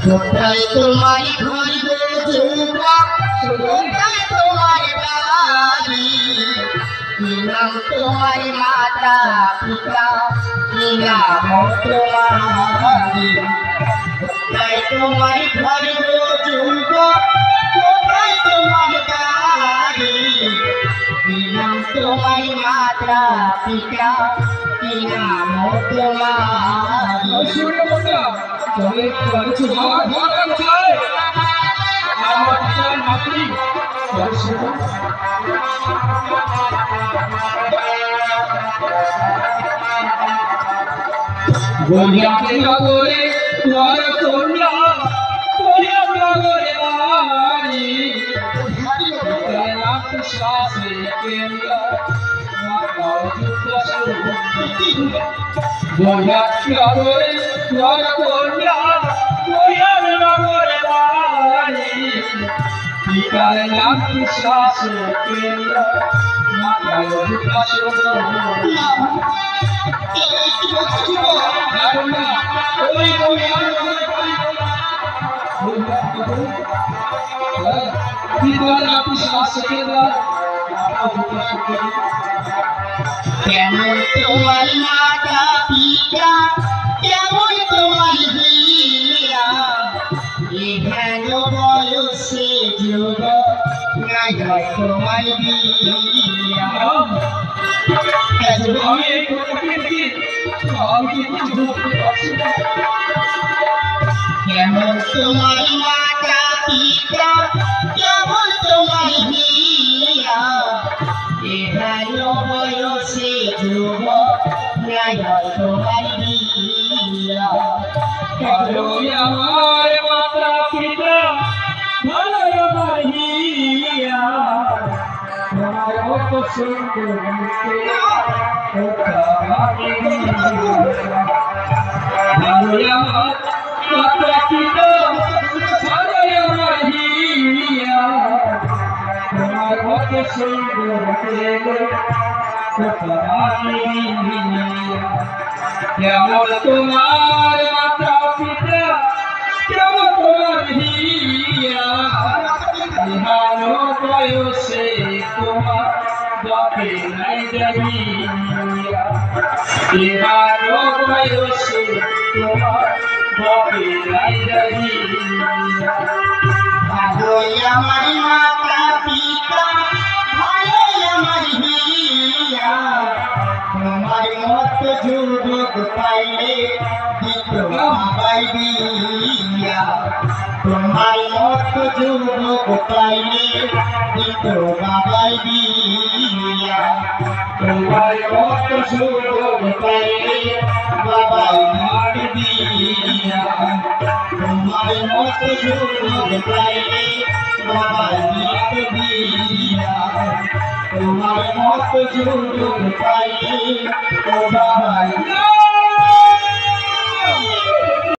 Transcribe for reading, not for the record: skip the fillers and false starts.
কোথায় তোমার ঘর গো যুবক, কোথায় তোমার বাড়ি, কি নাম তোমার মাতা পিতা, কি নাম তোমারি। কোথায় তোমার ঘর গো যুবক, কোথায় তোমার বাড়ি, কি নাম তোমার মাতা পিতা, কি নাম তোমারি। গোলিয়াতে নগরে তোমার কন্যা, গোলিয়াত নগরে বাড়ি, গোলিয়াত শ্বাসে কেন্দ্র, গোলিয়াত নগরে তোমার কন্যা, গোলিয়াত নগরে বাড়ি, গোলিয়াত শ্বাসে কেন্দ্র, কেমন তোমার মাতা পিতা, কেমন তোমার বিয়া, এহেন বয়সে যুবক, নাই হয় তোমার বিয়া। কেমন তোমার মাতা পিতা, কেমন তোমার বিয়া, এহেন বয়সে যুবক, নাই হয় তোমার বিয়া। আমার মাতা পিতা, ভালো আমার হিয়া, তোমার মত সুন্দর মাতা পিতা, ভালো আমার হিয়া, তোমার মত সুন্দর কেমন তোমার মাতা পিতা, কেমন তোমার হিয়া, ভালো বয়সে তোমার বাপে নাই দেখিয়া, ভালো বয়সে তোমার বাপে নাই দেখিয়া। ভালোই আমার মাতা পিতা, ভালোই আমার হিয়া, তোমার মত যুবক পাইলে দিত বাবাই বিয়া। তোমার মত যুবক পাইলে দিত বাবাই বিয়া। তোমার মত যুবক পাইলে বাবাই মার বিয়া। তোমার মত যুবক পাইলে বাবাই মার বিয়া। তোমার মত যুবক পাইলে বাবাই